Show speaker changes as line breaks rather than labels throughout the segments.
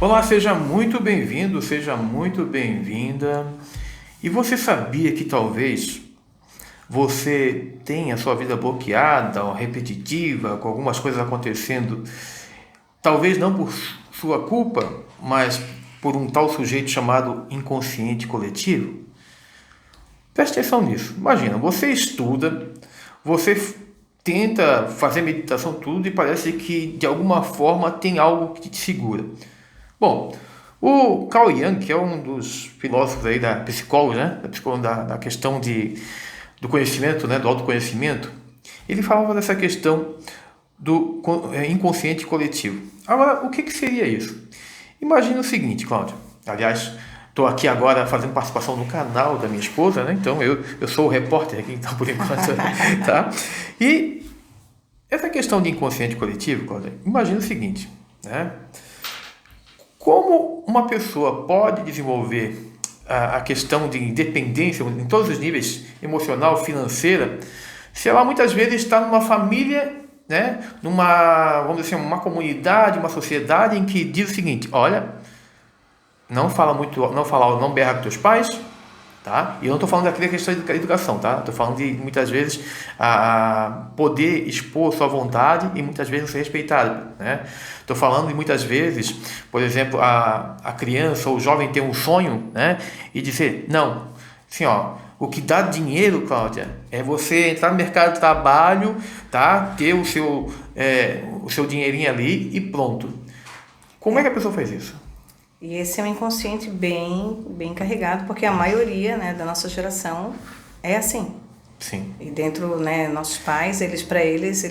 Olá, seja muito bem-vindo, seja muito bem-vinda. E você sabia que talvez você tenha sua vida bloqueada ou repetitiva, com algumas coisas acontecendo, talvez não por sua culpa, mas por um tal sujeito chamado inconsciente coletivo? Preste atenção nisso. Imagina, você estuda, você tenta fazer meditação tudo e parece que de alguma forma tem algo que te segura. Bom, o Carl Jung, que é um dos filósofos aí da psicologia, né? Da psicologia, da questão do conhecimento, né? Do autoconhecimento, ele falava dessa questão do inconsciente coletivo. Agora, o que seria isso? Imagina o seguinte, Cláudio. Aliás, estou aqui agora fazendo participação no canal da minha esposa, né? Então eu sou o repórter aqui, então por enquanto, tá? E essa questão de inconsciente coletivo, Cláudio, imagina o seguinte, né? Como uma pessoa pode desenvolver a questão de independência em todos os níveis, emocional, financeira, se ela muitas vezes está numa família, né, vamos dizer assim, uma comunidade, uma sociedade em que diz o seguinte: olha, não fala muito, não berra com teus pais, tá? E eu não estou falando daquela questão da educação, tá? Estou falando de muitas vezes poder expor sua vontade e muitas vezes ser respeitado, né? Estou falando de muitas vezes, por exemplo, a criança ou o jovem ter um sonho, né? E dizer, não, assim, ó, o que dá dinheiro, Cláudia, é você entrar no mercado de trabalho, tá? Ter o seu dinheirinho ali e pronto. Como é que a pessoa faz isso?
E esse é um inconsciente bem carregado, porque a maioria, né, da nossa geração é assim.
Sim.
E dentro, né, nossos pais, eles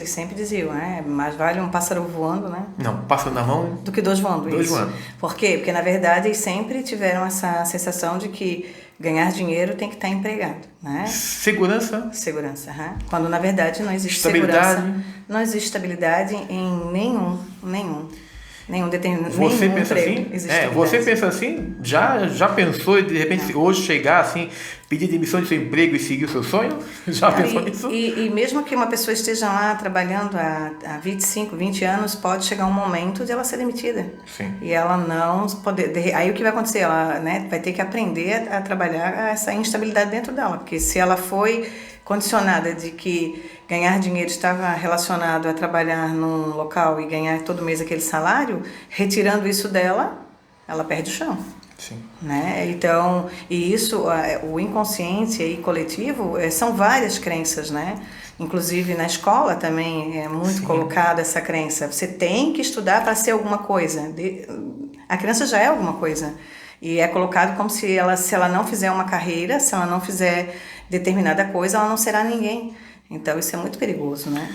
sempre diziam, né, mais vale um pássaro voando, né?
Não, pássaro na mão
do que dois voando.
Dois
isso.
voando.
Por quê? Porque na verdade eles sempre tiveram essa sensação de que ganhar dinheiro tem que estar empregado, né?
Segurança.
Segurança, quando na verdade não existe
estabilidade.
Segurança, não existe estabilidade em nenhum determinado.
Você pensa assim? Você pensa assim? Já pensou de repente hoje chegar assim, pedir demissão de seu emprego e seguir o seu sonho? Já pensou nisso?
E mesmo que uma pessoa esteja lá trabalhando há 25, 20 anos, pode chegar um momento de ela ser demitida.
Sim.
E ela não poder. Aí o que vai acontecer? Ela, né, vai ter que aprender a trabalhar essa instabilidade dentro dela, porque se ela foi condicionada de que ganhar dinheiro estava relacionado a trabalhar num local e ganhar todo mês aquele salário, retirando isso dela, ela perde o chão.
Sim.
Né? Então, e isso, o inconsciente e coletivo, são várias crenças, né? Inclusive na escola também é muito colocada essa crença. Você tem que estudar para ser alguma coisa. A criança já é alguma coisa. E é colocado como se ela não fizer uma carreira, se ela não fizer determinada coisa, ela não será ninguém. Então isso é muito perigoso, né?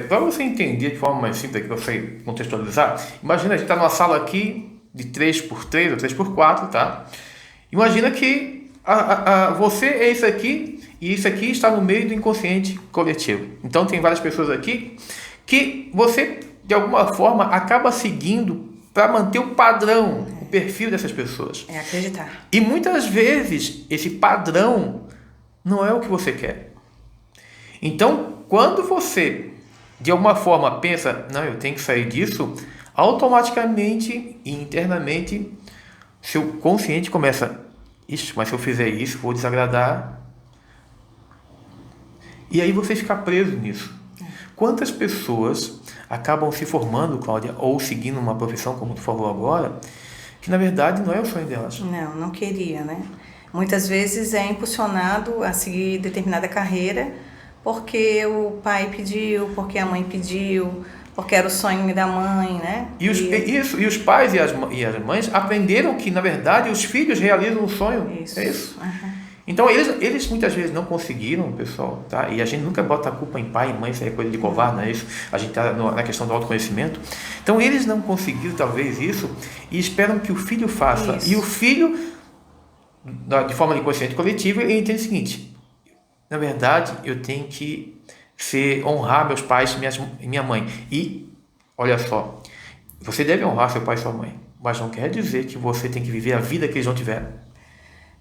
Para você entender de forma mais simples, para você contextualizar, imagina a gente está numa sala aqui de 3x3 ou 3x4, tá? Imagina que você é isso aqui e isso aqui está no meio do inconsciente coletivo. Então tem várias pessoas aqui que você, de alguma forma, acaba seguindo para manter o padrão, o perfil dessas pessoas.
É acreditar.
E muitas vezes esse padrão não é o que você quer. Então, quando você, de alguma forma, pensa, não, eu tenho que sair disso, automaticamente e internamente, seu consciente começa, mas se eu fizer isso, vou desagradar. E aí você fica preso nisso. Quantas pessoas acabam se formando, Cláudia, ou seguindo uma profissão, como tu falou agora, que na verdade não é o sonho delas?
Não queria, né? Muitas vezes é impulsionado a seguir determinada carreira porque o pai pediu, porque a mãe pediu, porque era o sonho da mãe, né?
E os pais e as mães aprenderam que, na verdade, os filhos realizam o sonho.
Isso.
É isso.
Uhum.
Então, eles muitas vezes não conseguiram, pessoal, tá? E a gente nunca bota a culpa em pai e mãe, isso é coisa de covarde, não é isso? A gente está na questão do autoconhecimento. Então, eles não conseguiram, talvez, isso e esperam que o filho faça.
Isso.
E o filho, de forma inconsciente coletiva, ele entende o seguinte: na verdade, eu tenho que honrar meus pais e minha mãe. E, olha só, você deve honrar seu pai e sua mãe, mas não quer dizer que você tem que viver a vida que eles não tiveram.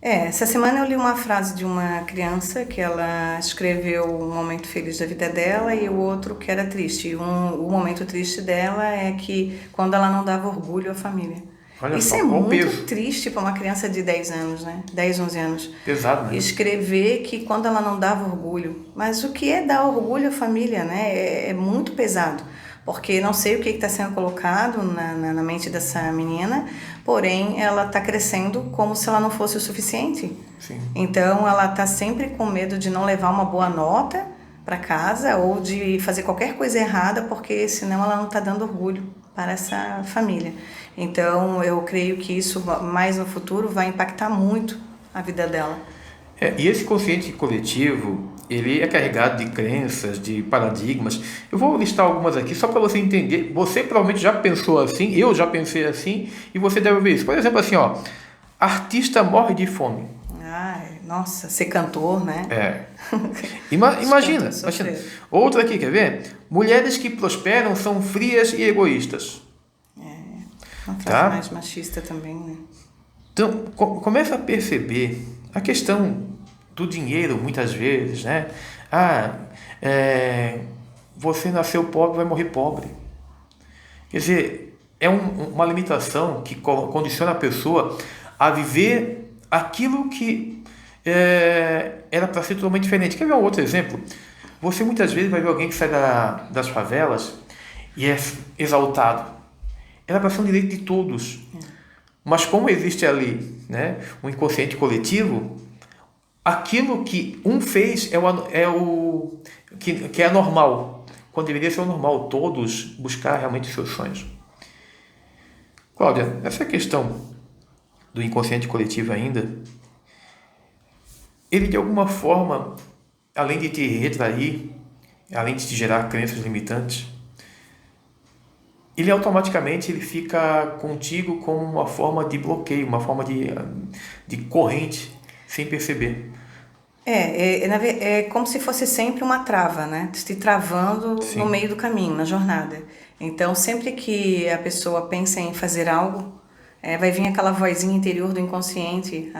Essa semana eu li uma frase de uma criança que ela escreveu um momento feliz da vida dela e o outro que era triste. E o momento triste dela é que quando ela não dava orgulho à família.
Olha
Isso
só,
é
qual o
muito
peso.
triste para uma criança de 10 anos, né? 10, 11 anos.
Pesado, né?
Escrever que quando ela não dava orgulho. Mas o que é dar orgulho à família, né? É muito pesado. Porque não sei o que está sendo colocado na mente dessa menina, porém ela está crescendo como se ela não fosse o suficiente.
Sim.
Então ela está sempre com medo de não levar uma boa nota para casa ou de fazer qualquer coisa errada, porque senão ela não está dando orgulho para essa família. Então eu creio que isso mais no futuro vai impactar muito a vida dela.
E esse consciente coletivo, ele é carregado de crenças, de paradigmas. Eu vou listar algumas aqui só para você entender. Você provavelmente já pensou assim, eu já pensei assim, e você deve ver isso. Por exemplo, assim, ó, artista morre de fome.
Ai, nossa, ser cantor, né?
Imagina. Outra aqui, quer ver? Mulheres que prosperam são frias e egoístas.
Uma frase
Tá?
mais machista também, né?
Então, começa a perceber a questão do dinheiro, muitas vezes, né? Você nasceu pobre, vai morrer pobre. Quer dizer, é uma limitação que condiciona a pessoa a viver aquilo que era para ser totalmente diferente. Quer ver um outro exemplo? Você muitas vezes vai ver alguém que sai das favelas e é exaltado. Era para ser um direito de todos. Mas como existe ali, né, um inconsciente coletivo, aquilo que um fez que é normal, quando deveria ser o normal, todos buscar realmente os seus sonhos. Cláudia, essa questão do inconsciente coletivo ainda, ele de alguma forma, além de te retrair, além de te gerar crenças limitantes, ele automaticamente fica contigo como uma forma de bloqueio, uma forma de corrente, sem perceber.
É como se fosse sempre uma trava, né? Te travando
Sim.
no meio do caminho, na jornada. Então, sempre que a pessoa pensa em fazer algo, vai vir aquela vozinha interior do inconsciente.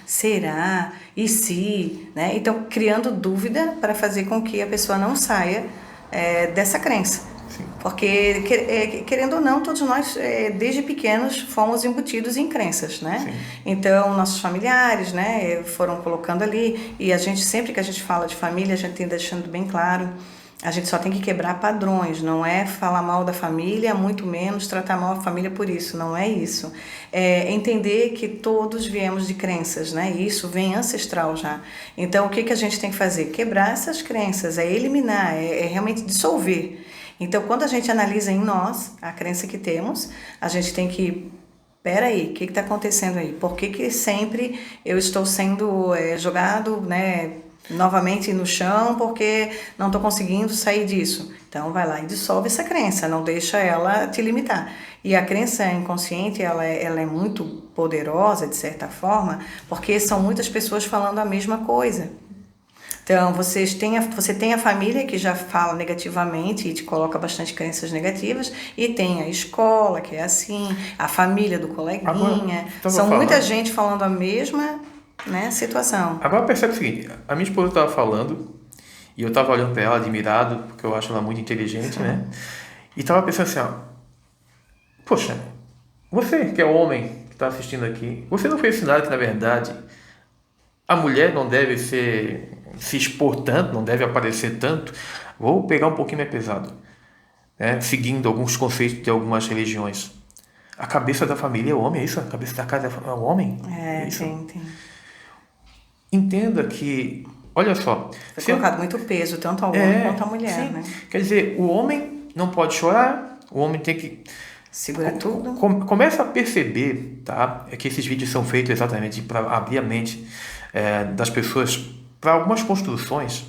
Será? E se? Né? Então, criando dúvida para fazer com que a pessoa não saia dessa crença.
Sim.
Porque, querendo ou não, todos nós, desde pequenos, fomos embutidos em crenças, né?
Sim.
Então, nossos familiares, né, foram colocando ali, e a gente, sempre que a gente fala de família, a gente tem deixando bem claro, a gente só tem que quebrar padrões, não é falar mal da família, muito menos tratar mal a família por isso, não é isso. É entender que todos viemos de crenças, né? E isso vem ancestral já. Então, o que a gente tem que fazer? Quebrar essas crenças, eliminar, realmente dissolver. Então, quando a gente analisa em nós a crença que temos, a gente tem que... Peraí, o que está acontecendo aí? Por que sempre eu estou sendo jogado, né, novamente no chão porque não estou conseguindo sair disso? Então, vai lá e dissolve essa crença, não deixa ela te limitar. E a crença inconsciente, ela é muito poderosa, de certa forma, porque são muitas pessoas falando a mesma coisa. Então, você tem a família que já fala negativamente e te coloca bastante crenças negativas, e tem a escola, que é assim, a família do coleguinha. São muita gente falando a mesma, né, situação.
Agora percebe o seguinte, a minha esposa estava falando, e eu estava olhando para ela admirado, porque eu acho ela muito inteligente, né? E estava pensando assim, poxa, você que é homem, que está assistindo aqui, você não foi ensinado que, na verdade, a mulher não deve se expor tanto, não deve aparecer tanto? Vou pegar um pouquinho mais pesado, né? Seguindo alguns conceitos de algumas religiões. A cabeça da família é o homem, é isso? A cabeça da casa é o homem?
É isso?
Tem. Entenda que, olha só...
Foi colocado muito peso, tanto ao homem quanto à mulher,
sim.
né?
Quer dizer, o homem não pode chorar, o homem tem que...
Segura tudo.
Começa a perceber, tá? Que esses vídeos são feitos exatamente para abrir a mente das pessoas para algumas construções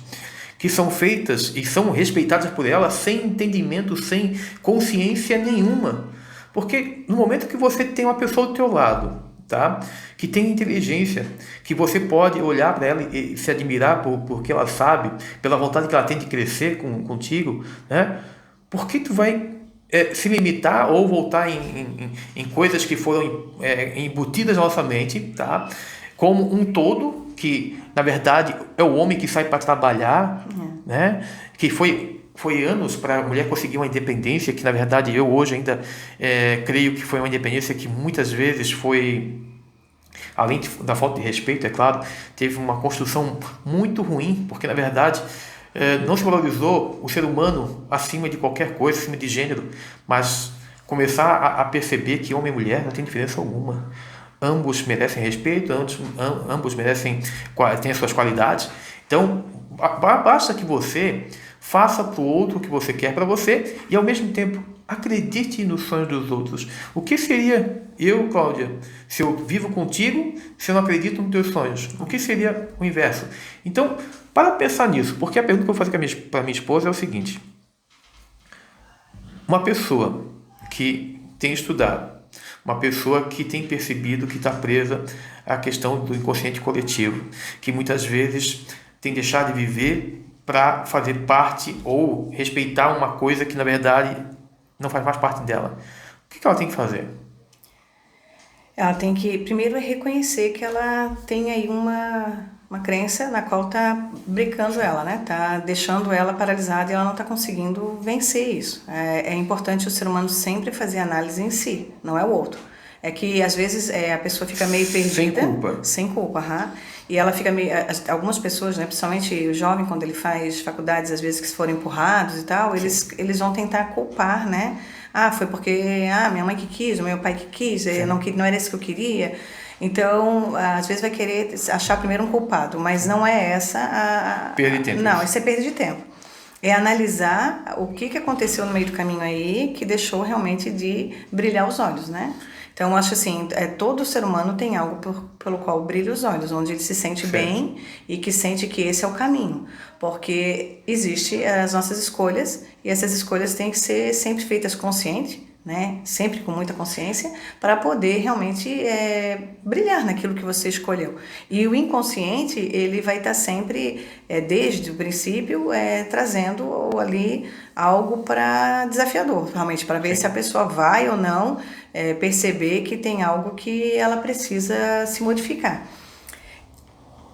que são feitas e são respeitadas por elas sem entendimento, sem consciência nenhuma. Porque no momento que você tem uma pessoa do teu lado, tá? Que tem inteligência, que você pode olhar para ela e se admirar por que ela sabe, pela vontade que ela tem de crescer contigo, né? Por que tu vai se limitar ou voltar em coisas que foram embutidas na nossa mente, tá? Como um todo, que na verdade é o homem que sai para trabalhar, né? Que foi foi anos para a mulher conseguir uma independência que, na verdade, eu hoje ainda creio que foi uma independência que muitas vezes foi, além da falta de respeito, é claro, teve uma construção muito ruim, porque, na verdade, não se valorizou o ser humano acima de qualquer coisa, acima de gênero, mas começar a perceber que homem e mulher não tem diferença alguma. Ambos merecem respeito, ambos têm as suas qualidades. Então, basta que você faça para o outro o que você quer para você e, ao mesmo tempo, acredite nos sonhos dos outros. O que seria eu, Cláudia, se eu vivo contigo, se eu não acredito nos teus sonhos? O que seria o inverso? Então, para pensar nisso, porque a pergunta que eu vou fazer para minha esposa é o seguinte: uma pessoa que tem estudado, uma pessoa que tem percebido que está presa à questão do inconsciente coletivo, que muitas vezes tem deixado de viver para fazer parte ou respeitar uma coisa que, na verdade, não faz mais parte dela. O que ela tem que fazer?
Ela tem que, primeiro, reconhecer que ela tem aí uma crença na qual está brincando ela, né? Está deixando ela paralisada e ela não está conseguindo vencer isso. É importante o ser humano sempre fazer análise em si, não é o outro. É que, às vezes, a pessoa fica meio perdida.
Sem culpa.
Sem culpa, E ela fica meio... Algumas pessoas, né, principalmente o jovem, quando ele faz faculdades, às vezes, que foram empurrados e tal, eles vão tentar culpar, né? Foi porque minha mãe que quis, meu pai que quis, não era isso que eu queria. Então, às vezes vai querer achar primeiro um culpado, mas não é essa
Perda de tempo.
Não, isso é perda de tempo. É analisar o que aconteceu no meio do caminho aí que deixou realmente de brilhar os olhos, né? Então, eu acho assim, todo ser humano tem algo pelo qual brilha os olhos, onde ele se sente bem e que sente que esse é o caminho. Porque existem as nossas escolhas e essas escolhas têm que ser sempre feitas consciente, né? Sempre com muita consciência, para poder realmente brilhar naquilo que você escolheu. E o inconsciente, ele vai estar sempre, desde o princípio, trazendo ali algo para desafiador, realmente, para ver se a pessoa vai ou não perceber que tem algo que ela precisa se modificar.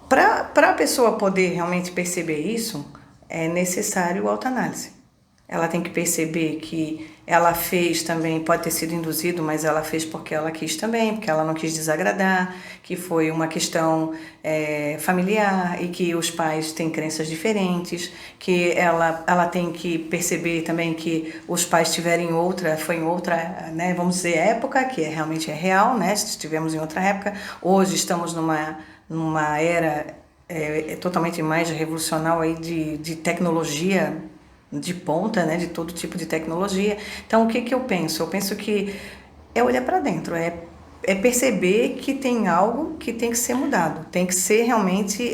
Para a pessoa poder realmente perceber isso, é necessário autoanálise. Ela tem que perceber que ela fez também, pode ter sido induzido, mas ela fez porque ela quis também, porque ela não quis desagradar, que foi uma questão familiar e que os pais têm crenças diferentes, que ela tem que perceber também que os pais foi em outra, né, vamos dizer, época, que realmente é real, né, estivemos em outra época, hoje estamos numa era totalmente mais revolucionária aí de tecnologia, de ponta, né, de todo tipo de tecnologia. Então, o que eu penso? Eu penso que é olhar para dentro, é perceber que tem algo que tem que ser mudado, tem que ser realmente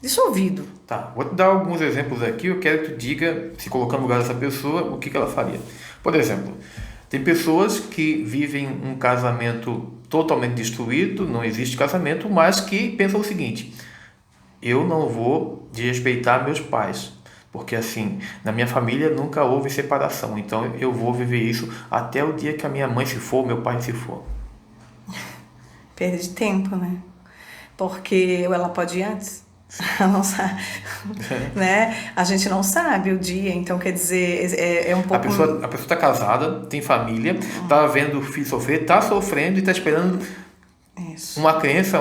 dissolvido.
Tá, vou te dar alguns exemplos aqui, eu quero que tu diga, se colocar no lugar dessa pessoa, o que ela faria. Por exemplo, tem pessoas que vivem um casamento totalmente destruído, não existe casamento, mas que pensam o seguinte: eu não vou desrespeitar meus pais, porque assim, na minha família nunca houve separação, então eu vou viver isso até o dia que a minha mãe se for, meu pai se for.
Perda de tempo, né? Porque ela pode ir antes. Ela não sabe, né? A gente não sabe o dia, então quer dizer, é um pouco...
A pessoa está casada, tem família, está vendo o filho sofrer, está sofrendo e está esperando uma crença,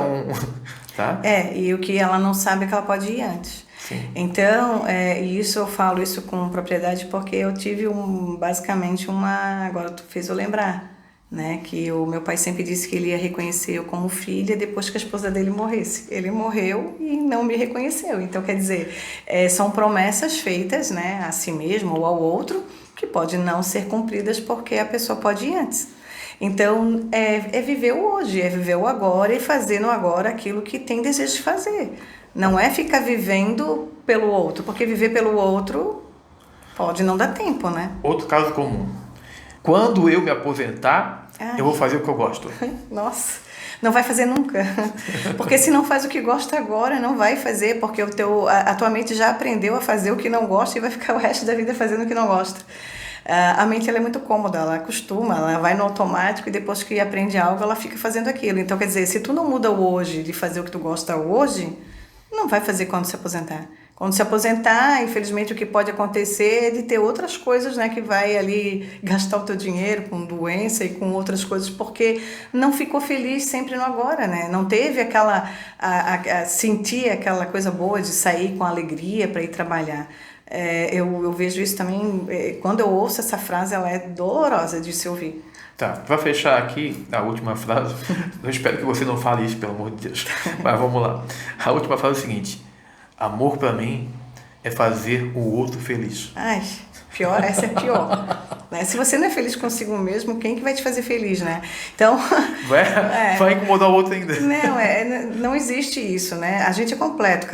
tá?
E o que ela não sabe é que ela pode ir antes.
Sim.
Então, isso eu falo isso com propriedade porque eu tive basicamente agora tu fez eu lembrar, né, que o meu pai sempre disse que ele ia reconhecer eu como filha depois que a esposa dele morresse. Ele morreu e não me reconheceu. Então, quer dizer, são promessas feitas, né, a si mesmo ou ao outro, que podem não ser cumpridas porque a pessoa pode ir antes. Então, é viver o hoje, é viver o agora e fazer no agora aquilo que tem desejo de fazer. Não é ficar vivendo pelo outro, porque viver pelo outro pode não dar tempo, né?
Outro caso comum. Quando eu me aposentar, eu vou fazer o que eu gosto.
Nossa, não vai fazer nunca. Porque se não faz o que gosta agora, não vai fazer, porque a tua mente já aprendeu a fazer o que não gosta e vai ficar o resto da vida fazendo o que não gosta. A mente ela é muito cômoda, ela acostuma, ela vai no automático e depois que aprende algo, ela fica fazendo aquilo. Então, quer dizer, se tu não muda o hoje de fazer o que tu gosta hoje, não vai fazer quando se aposentar. Quando se aposentar, infelizmente o que pode acontecer é de ter outras coisas, né, que vai ali gastar o teu dinheiro com doença e com outras coisas, porque não ficou feliz sempre no agora, né? Não teve aquela sentir aquela coisa boa de sair com alegria para ir trabalhar. Eu vejo isso também, quando eu ouço essa frase, ela é dolorosa de se ouvir.
Tá, para fechar aqui a última frase, eu espero que você não fale isso, pelo amor de Deus, mas vamos lá. A última frase é o seguinte: amor para mim é fazer o outro feliz.
Ai, pior, essa é pior. Né? Se você não é feliz consigo mesmo, quem que vai te fazer feliz, né? Então...
Vai incomodar o outro ainda.
Não existe isso, né? A gente é completo,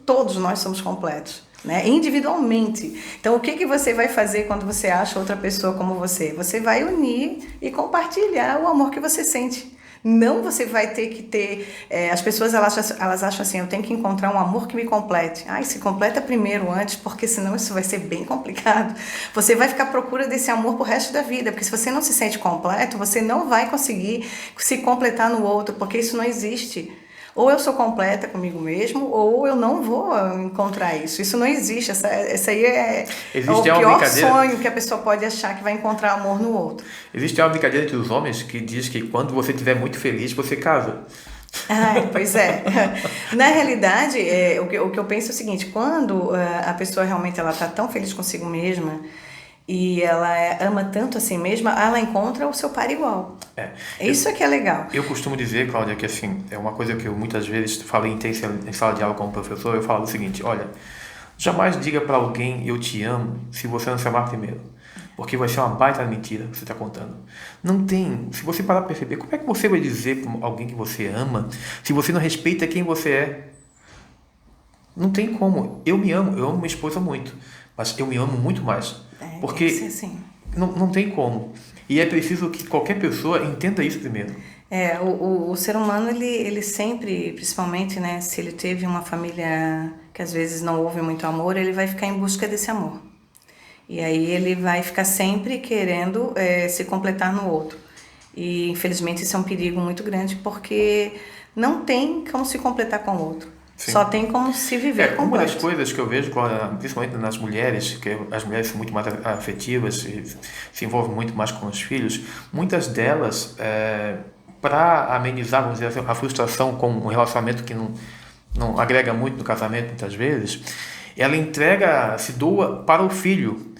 todos nós somos completos. Né? Individualmente. Então, o que você vai fazer quando você acha outra pessoa como você? Você vai unir e compartilhar o amor que você sente. Não você vai ter que ter... as pessoas elas acham assim, eu tenho que encontrar um amor que me complete. Se completa primeiro antes, porque senão isso vai ser bem complicado. Você vai ficar à procura desse amor pro resto da vida, porque se você não se sente completo, você não vai conseguir se completar no outro, porque isso não existe. Ou eu sou completa comigo mesmo, ou eu não vou encontrar isso. Isso não existe. Essa aí é o pior sonho que a pessoa pode achar, que vai encontrar amor no outro.
Existe uma brincadeira entre os homens que diz que quando você estiver muito feliz, você casa.
Pois é. Na realidade, o que eu penso é o seguinte: quando a pessoa realmente está tão feliz consigo mesma, e ela ama tanto a si mesma, ela encontra o seu par igual. Isso é que é legal.
Eu costumo dizer, Cláudia, que assim, é uma coisa que eu muitas vezes falei em sala de aula como professor, eu falo o seguinte: olha, jamais diga para alguém eu te amo se você não se amar primeiro. Porque vai ser uma baita mentira que você está contando. Não tem. Se você parar para perceber, como é que você vai dizer para alguém que você ama se você não respeita quem você é? Não tem como. Eu me amo, eu amo minha esposa muito, mas eu me amo muito mais. Porque
assim.
não tem como. E é preciso que qualquer pessoa entenda isso primeiro.
O ser humano, ele sempre, principalmente, né, se ele teve uma família que às vezes não houve muito amor, ele vai ficar em busca desse amor. E aí ele vai ficar sempre querendo se completar no outro. E infelizmente isso é um perigo muito grande, porque não tem como se completar com o outro. Sim. Só tem como se viver completo.
Uma das coisas que eu vejo, principalmente nas mulheres, que as mulheres são muito mais afetivas, se envolvem muito mais com os filhos, muitas delas, para amenizar, vamos dizer assim, a frustração com um relacionamento que não agrega muito no casamento, muitas vezes, ela se doa para o filho.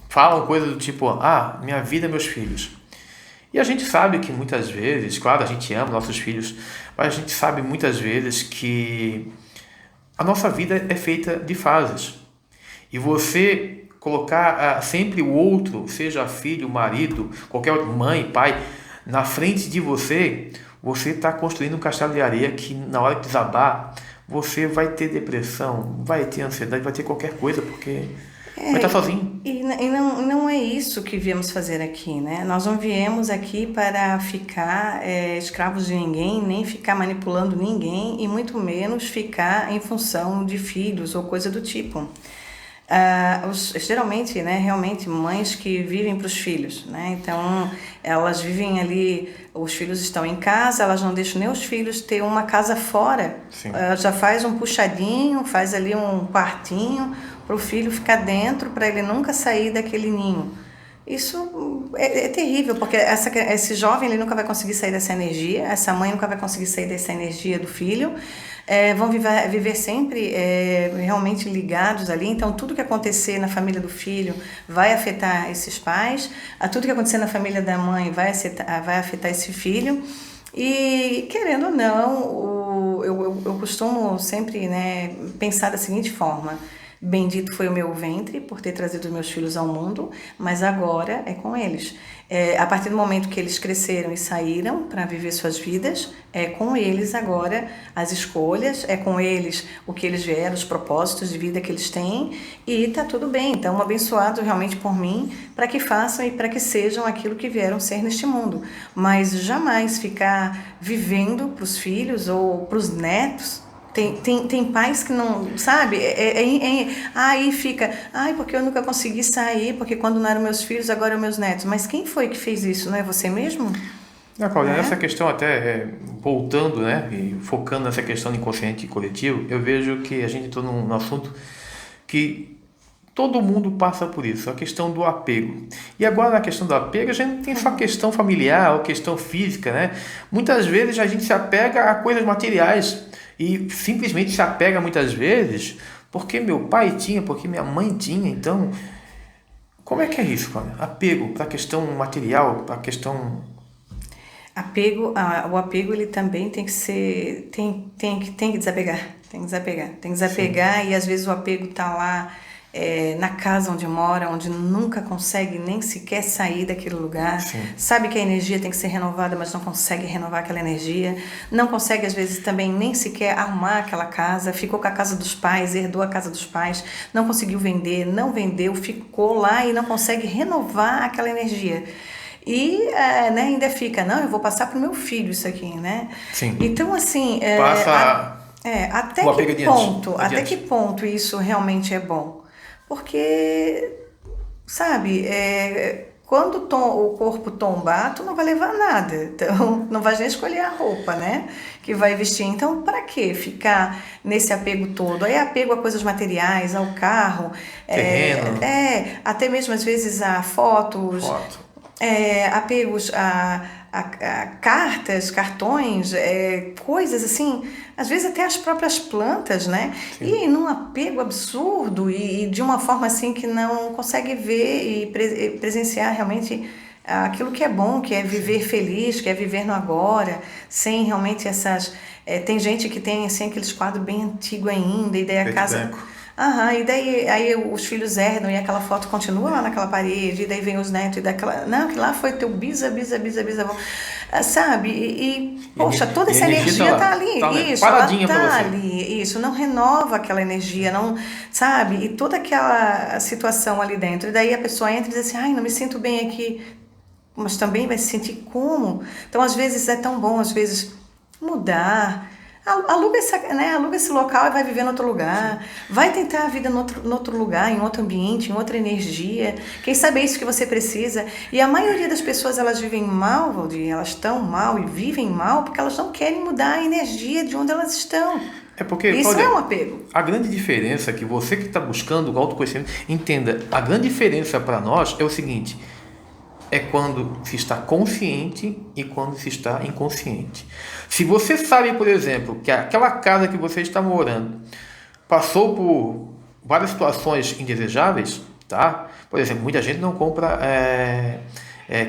Falam coisas do tipo, minha vida, meus filhos. E a gente sabe que muitas vezes, claro, a gente ama nossos filhos, mas a gente sabe muitas vezes que a nossa vida é feita de fases. E você colocar sempre o outro, seja filho, marido, qualquer mãe, pai, na frente de você, você está construindo um castelo de areia que na hora que desabar, você vai ter depressão, vai ter ansiedade, vai ter qualquer coisa, porque... vai estar sozinho.
E não é isso que viemos fazer aqui, né? Nós não viemos aqui para ficar escravos de ninguém, nem ficar manipulando ninguém, e muito menos ficar em função de filhos ou coisa do tipo. Geralmente, né, realmente, mães que vivem para os filhos, né? Então, elas vivem ali, os filhos estão em casa, elas não deixam nem os filhos ter uma casa fora. Já faz um puxadinho, faz ali um quartinho, para o filho ficar dentro, para ele nunca sair daquele ninho. Isso é terrível, porque esse jovem ele nunca vai conseguir sair dessa energia, essa mãe nunca vai conseguir sair dessa energia do filho, vão viver sempre realmente ligados ali. Então, tudo que acontecer na família do filho vai afetar esses pais, tudo que acontecer na família da mãe vai afetar esse filho. E, querendo ou não, eu costumo sempre, né, pensar da seguinte forma: bendito foi o meu ventre por ter trazido os meus filhos ao mundo, mas agora é com eles. A partir do momento que eles cresceram e saíram para viver suas vidas, é com eles agora as escolhas, é com eles o que eles vieram, os propósitos de vida que eles têm, e está tudo bem. Então, abençoado realmente por mim, para que façam e para que sejam aquilo que vieram ser neste mundo. Mas jamais ficar vivendo para os filhos ou para os netos. Tem pais que não, sabe? Aí fica, porque eu nunca consegui sair, porque quando não eram meus filhos, agora eram meus netos. Mas quem foi que fez isso? Não é você mesmo?
Cláudia, nessa
né?
questão até, voltando, né, e focando nessa questão do inconsciente coletivo, eu vejo que a gente entrou num assunto que todo mundo passa por isso, a questão do apego. E agora na questão do apego, a gente não tem só questão familiar ou questão física, né? Muitas vezes a gente se apega a coisas materiais e simplesmente se apega muitas vezes porque meu pai tinha, porque minha mãe tinha. Então, como é que é isso, Cláudia? Apego para a questão material, para a questão...
O apego ele também tem que ser, tem que desapegar, tem que
Sim,
desapegar e às vezes o apego tá lá na casa onde mora, onde nunca consegue nem sequer sair daquele lugar,
sim,
sabe que a energia tem que ser renovada, mas não consegue renovar aquela energia, não consegue às vezes também nem sequer arrumar aquela casa, ficou com a casa dos pais, herdou a casa dos pais, não conseguiu vender, não vendeu, ficou lá e não consegue renovar aquela energia. E né, ainda fica, não, eu vou passar para o meu filho isso aqui, né?
sim.
Então, assim,
Passa o apego adiante,
até que
adiante.
ponto isso realmente é bom? Porque, sabe, quando o corpo tombar, tu não vai levar nada. Então, não vai nem escolher a roupa, né? Que vai vestir. Então, para que ficar nesse apego todo? Aí apego a coisas materiais, ao carro,
Terreno,
até mesmo às vezes a fotos,
foto.
apegos a cartas, cartões, coisas assim, às vezes até as próprias plantas, né?
Sim,
E num apego absurdo e de uma forma assim que não consegue ver e presenciar realmente aquilo que é bom, que é viver
sim.
feliz, que é viver no agora, sem realmente essas. Tem gente que tem assim aqueles quadros bem antigos ainda, e daí a
Preto e
casa.
branco.
Aham, e daí aí os filhos herdam e aquela foto continua lá naquela parede, e daí vem os netos e daquela. Não, que lá foi teu bisavô. Sabe? Poxa, toda
E a
essa
energia
energia tá
tá lá,
ali, isso, ela
paradinha para
tá
você.
ali, isso, não renova aquela energia, não, sabe? E toda aquela situação ali dentro. E daí a pessoa entra e diz assim, ai, não me sinto bem aqui, mas também vai se sentir como? Então, às vezes é tão bom, às vezes, mudar. Aluga esse local e vai viver em outro
Sim.
lugar. Vai tentar a vida em outro lugar, em outro ambiente, em outra energia. Quem sabe é isso que você precisa. E a maioria das pessoas, elas vivem mal, Valdir, elas estão mal e vivem mal porque elas não querem mudar a energia de onde elas estão.
É porque,
Isso é um
Cláudia,
apego.
a grande diferença que você que está buscando o autoconhecimento, entenda, a grande diferença para nós é o seguinte, é quando se está consciente e quando se está inconsciente. Se você sabe, por exemplo, que aquela casa que você está morando passou por várias situações indesejáveis, tá? Por exemplo, muita gente não compra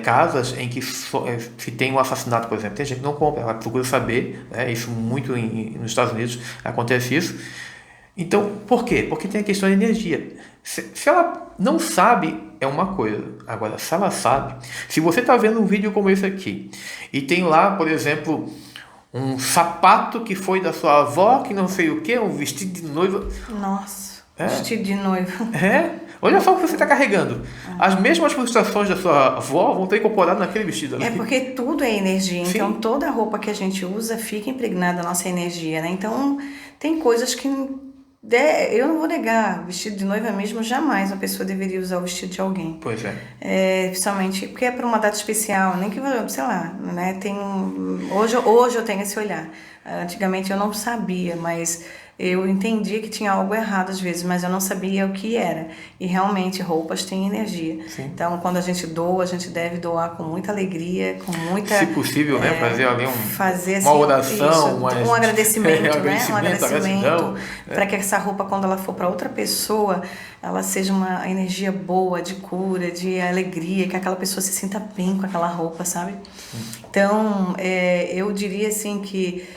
casas em que se tem um assassinato, por exemplo. Tem gente que não compra, ela procura saber, né? Isso muito nos Estados Unidos acontece isso. Então, por quê? Porque tem a questão de energia. Se ela não sabe, é uma coisa. Agora, se ela sabe, se você está vendo um vídeo como esse aqui e tem lá, por exemplo, um sapato que foi da sua avó, que não sei o que, um vestido de noiva.
Nossa,
É,
vestido de noiva.
olha só o que você está carregando. As mesmas frustrações da sua avó vão estar incorporadas naquele vestido
É
ali.
porque tudo é energia, então
Sim,
toda roupa que a gente usa fica impregnada na nossa energia, né? Então tem coisas que eu não vou negar, vestido de noiva mesmo, jamais uma pessoa deveria usar o vestido de alguém.
pois é.
Principalmente porque é para uma data especial, nem que, sei lá, né? Hoje eu tenho esse olhar. Antigamente eu não sabia, mas eu entendi que tinha algo errado às vezes, mas eu não sabia o que era. E realmente roupas têm energia.
Sim.
Então, quando a gente doa, a gente deve doar com muita alegria, com
Se
muita
possível, né, fazer ali
fazer
uma
assim, isso,
oração,
um agradecimento, né? Um
agradecimento, a
agradecimento
gratidão,
para
né?
que essa roupa, quando ela for para outra pessoa, ela seja uma energia boa, de cura, de alegria, que aquela pessoa se sinta bem com aquela roupa, sabe? Então, eu diria assim que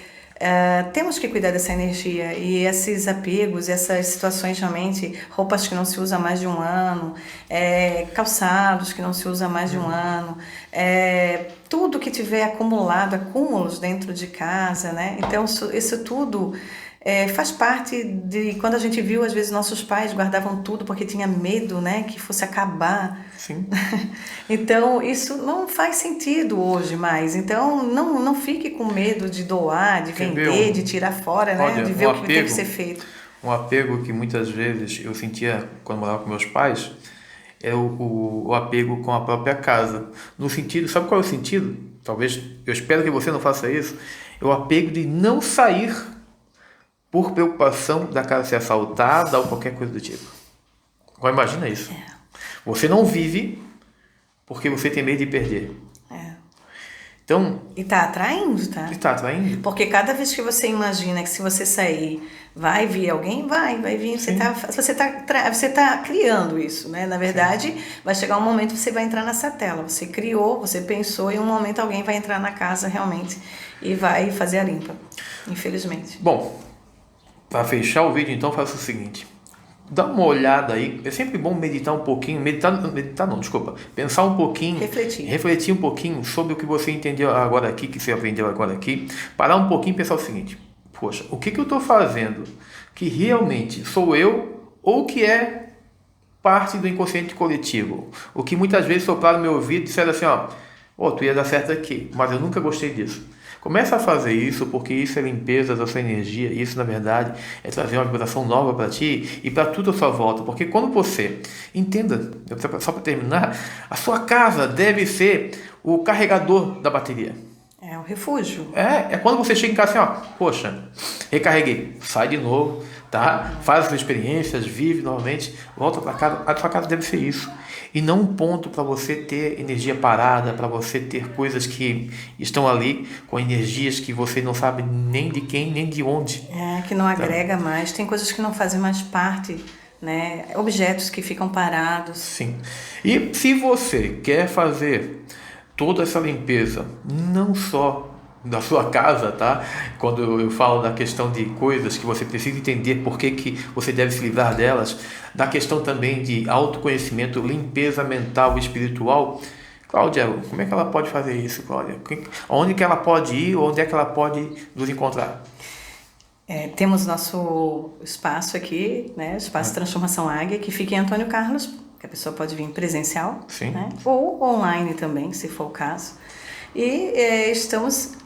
temos que cuidar dessa energia e esses apegos, essas situações realmente, roupas que não se usa há mais de um ano, calçados que não se usa há mais de um ano, tudo que tiver acumulado, acúmulos dentro de casa, né? Então isso tudo faz parte de quando a gente viu, às vezes nossos pais guardavam tudo porque tinha medo, né, que fosse acabar.
Sim.
Então, isso não faz sentido hoje mais. Então, não fique com medo de doar, de
Quer ver
vender, de tirar fora, né?
olha,
De ver o que tem que ser feito.
um apego que muitas vezes eu sentia quando morava com meus pais, é o apego com a própria casa. No sentido, sabe qual é o sentido? Talvez, eu espero que você não faça isso. É o apego de não sair por preocupação da casa ser assaltada ou qualquer coisa do tipo. Agora imagina isso. Você não vive porque você tem medo de perder. Então,
E tá atraindo, tá?
está atraindo.
Porque cada vez que você imagina que se você sair, vai vir alguém, vai vir. Você tá criando isso, né? Na verdade, vai chegar um momento que você vai entrar nessa tela. Você criou, você pensou, e um momento alguém vai entrar na casa realmente e vai fazer a limpa. Infelizmente.
Bom, para fechar o vídeo, então, faça o seguinte. Dá uma olhada aí. É sempre bom meditar um pouquinho. Meditar não, desculpa. Pensar um pouquinho. Refletir um pouquinho sobre o que você entendeu agora aqui, que você aprendeu agora aqui. Parar um pouquinho e pensar o seguinte. Poxa, o que eu estou fazendo que realmente sou eu ou que é parte do inconsciente coletivo? O que muitas vezes sopraram no meu ouvido e disseram assim, tu ia dar certo aqui, mas eu nunca gostei disso. Começa a fazer isso, porque isso é limpeza da sua energia. Isso, na verdade, é trazer uma vibração nova para ti e para tudo à sua volta. Porque quando você entenda, só para terminar, a sua casa deve ser o carregador da bateria.
É o refúgio.
É quando você chega em casa assim, poxa, recarreguei, sai de novo, tá? Faz as experiências, vive novamente, volta para casa. A sua casa deve ser isso. E não um ponto para você ter energia parada, para você ter coisas que estão ali com energias que você não sabe nem de quem, nem de onde.
Que não agrega mais. Tem coisas que não fazem mais parte, né? Objetos que ficam parados.
Sim. E se você quer fazer toda essa limpeza, não só da sua casa, tá? Quando eu falo da questão de coisas que você precisa entender por que você deve se livrar delas, da questão também de autoconhecimento, limpeza mental e espiritual. Cláudia, como é que ela pode fazer isso, Cláudia? Onde que ela pode ir? Onde é que ela pode nos encontrar?
Temos nosso espaço aqui, né? Espaço Transformação Águia, que fica em Antônio Carlos, que a pessoa pode vir presencial, né? Ou online também, se for o caso. E estamos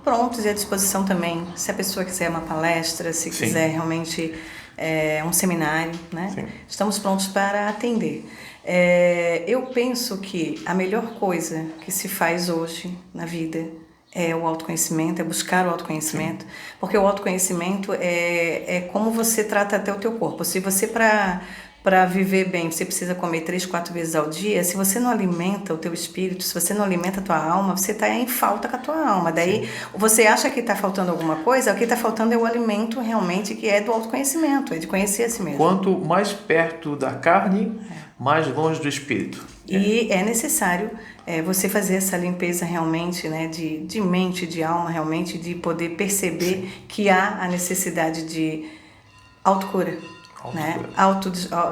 prontos e à disposição também, se a pessoa quiser uma palestra, se quiser realmente um seminário, né?
Sim.
Estamos prontos para atender. Eu penso que a melhor coisa que se faz hoje na vida é o autoconhecimento, é buscar o autoconhecimento, porque o autoconhecimento é como você trata até o teu corpo. Se você, para viver bem, você precisa comer 3, 4 vezes ao dia. Se você não alimenta o teu espírito, se você não alimenta a tua alma, você está em falta com a tua alma. Daí você acha que está faltando alguma coisa, o que está faltando é o alimento realmente que é do autoconhecimento, é de conhecer a si mesmo.
Quanto mais perto da carne, mais longe do espírito.
E é necessário você fazer essa limpeza realmente, né, de mente, de alma realmente, de poder perceber que há a necessidade de autocura. Né?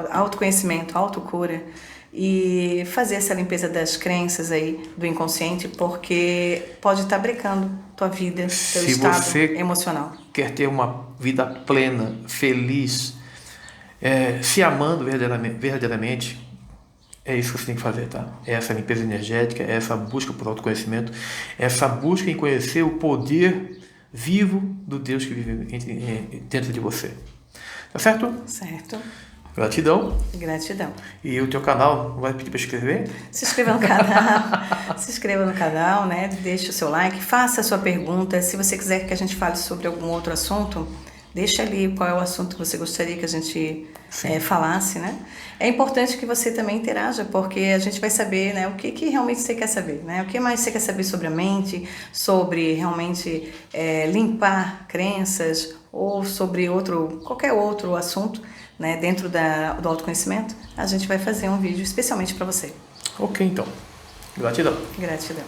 Autoconhecimento, autocura, e fazer essa limpeza das crenças aí do inconsciente, porque pode estar brecando tua vida, teu estado emocional.
Quer ter uma vida plena, feliz, se amando verdadeiramente, é isso que você tem que fazer, tá? É essa limpeza energética, é essa busca por autoconhecimento, essa busca em conhecer o poder vivo do Deus que vive dentro de você. Tá certo?
Certo.
Gratidão.
Gratidão.
E o teu canal, vai pedir para inscrever?
Se inscreva no canal, se inscreva no canal, né? Deixe o seu like, faça a sua pergunta. Se você quiser que a gente fale sobre algum outro assunto, deixa ali qual é o assunto que você gostaria que a gente falasse, né? É importante que você também interaja, porque a gente vai saber, né, o que realmente você quer saber, né? O que mais você quer saber sobre a mente, sobre realmente limpar crenças, ou sobre qualquer outro assunto, né, dentro do autoconhecimento. A gente vai fazer um vídeo especialmente para você.
Ok, então. Gratidão.
Gratidão.